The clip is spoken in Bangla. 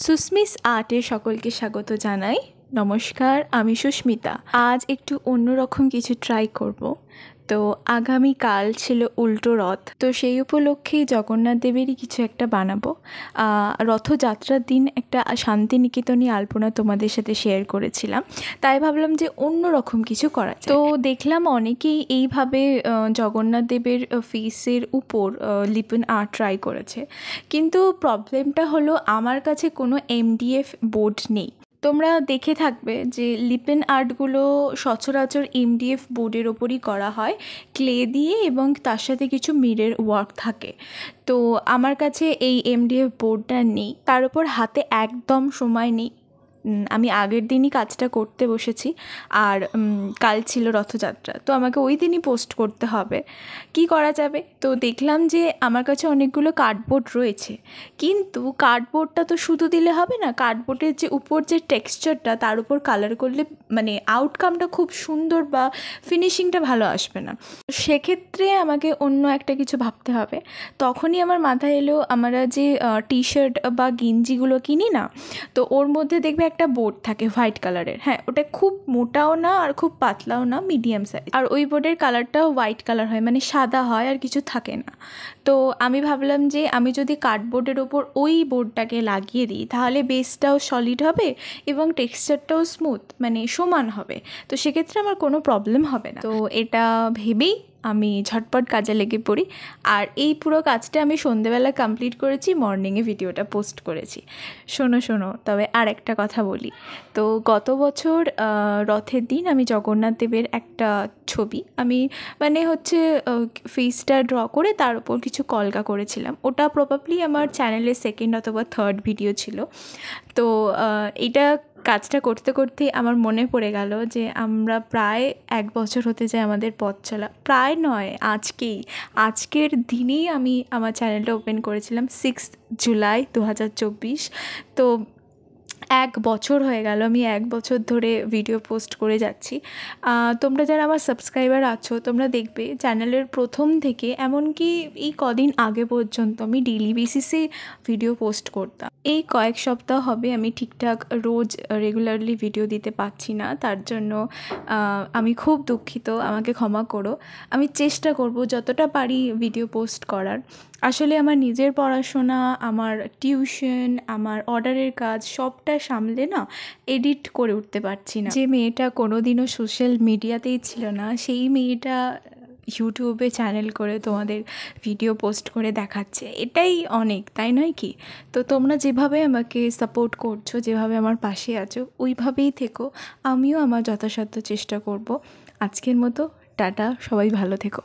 সুস্মিস আর্টে সকলকে স্বাগত জানাই। নমস্কার, আমি সুস্মিতা। আজ একটু অন্যরকম কিছু ট্রাই করব। তো আগামীকাল ছিল উল্টো রথ, তো সেই উপলক্ষেই জগন্নাথ দেবেরই কিছু একটা বানাবো। রথযাত্রার দিন একটা শান্তিনিকেতনী আলপনা তোমাদের সাথে শেয়ার করেছিলাম, তাই ভাবলাম যে অন্যরকম কিছু করা যায়। তো দেখলাম অনেকেই এইভাবে জগন্নাথ দেবের ফেসের উপর লিপন আর্ট ট্রাই করেছে, কিন্তু প্রবলেমটা হলো আমার কাছে কোনো MDF বোর্ড নেই। তোমরা দেখে থাকবে যে লিপেন আর্টগুলো সচরাচর MDF বোর্ডের ওপরই করা হয়, ক্লে দিয়ে, এবং তার সাথে কিছু মিরর ওয়ার্ক থাকে। তো আমার কাছে এই MDF বোর্ডটা নেই, তার উপর হাতে একদম সময় নেই। আমি আগের দিনই কাজটা করতে বসেছি, আর কাল ছিল রথযাত্রা, তো আমাকে ওই দিনই পোস্ট করতে হবে। কি করা যাবে? তো দেখলাম যে আমার কাছে অনেকগুলো কার্ডবোর্ড রয়েছে, কিন্তু কার্ডবোর্ডটা তো শুধু দিলে হবে না। কার্ডবোর্ডের যে উপর যে টেক্সচারটা, তার উপর কালার করলে মানে আউটকামটা খুব সুন্দর বা ফিনিশিংটা ভালো আসবে না। সেক্ষেত্রে আমাকে অন্য একটা কিছু ভাবতে হবে। তখনই আমার মাথায় এলো, আমরা যে টি-শার্ট বা গেঞ্জিগুলো কিনি না, তো ওর মধ্যে দেখবে একটা বোর্ড থাকে হোয়াইট কালারের। হ্যাঁ, ওটা খুব মোটাও না আর খুব পাতলাও না, মিডিয়াম সাইজ। আর ওই বোর্ডের কালারটাও হোয়াইট কালার হয়, মানে সাদা হয় আর কিছু থাকে না। তো আমি ভাবলাম যে আমি যদি কার্ডবোর্ডের ওপর ওই বোর্ডটাকে লাগিয়ে দিই, তাহলে বেসটাও সলিড হবে এবং টেক্সচারটাও স্মুথ, মানে সমান হবে। তো সেক্ষেত্রে আমার কোনো প্রবলেম হবে না। তো এটা ভেবেই আমি ঝটপট কাজে লেগে পড়ি, আর এই পুরো কাজটা আমি সন্ধেবেলা কমপ্লিট করেছি, মর্নিংয়ে ভিডিওটা পোস্ট করেছি। শোনো, তবে আর একটা কথা বলি। তো গত বছর রথের দিন আমি জগন্নাথ দেবের একটা ছবি, আমি মানে হচ্ছে ফেসটা ড্র করে তার উপর কিছু কলকা করেছিলাম। ওটা প্রবাবলি আমার চ্যানেলের সেকেন্ড অথবা থার্ড ভিডিও ছিল। তো এটা কাজটা করতে করতে আমার মনে পড়ে গেল যে আমরা প্রায় 1 বছর হতে যায় আমাদের পথ চলা। প্রায় নয়, আজকের দিনেই আমি আমার চ্যানেলটা ওপেন করেছিলাম 6 জুলাই 2024। তো 1 বছর হয়ে গেল, আমি 1 বছর ধরে ভিডিও পোস্ট করে যাচ্ছি। তোমরা যারা আমার সাবস্ক্রাইবার আছো, তোমরা দেখবে চ্যানেলের প্রথম থেকে এমনকি এই কদিন আগে পর্যন্ত আমি ডেইলি বেসিসে ভিডিও পোস্ট করতাম। এই কয়েক সপ্তাহ হবে আমি ঠিকঠাক রোজ রেগুলারলি ভিডিও দিতে পারছি না, তার জন্য আমি খুব দুঃখিত, আমাকে ক্ষমা করো। আমি চেষ্টা করব যতটা পারি ভিডিও পোস্ট করার। আসলে আমার নিজের পড়াশোনা, আমার টিউশন, আমার অর্ডারের কাজ সবটা সামলে না এডিট করে উঠতে পারছি না। যে মেয়েটা কোনোদিনও সোশ্যাল মিডিয়াতেই ছিল না, সেই মেয়েটা ইউটিউবে চ্যানেল করে তোমাদের ভিডিও পোস্ট করে দেখাচ্ছে, এটাই অনেক, তাই নয় কি? তো তোমরা যেভাবে আমাকে সাপোর্ট করছো, যেভাবে আমার পাশে আছো, ওইভাবেই থেকো। আমিও আমার যথাসাধ্য চেষ্টা করব। আজকের মতো টাটা, সবাই ভালো থেকো।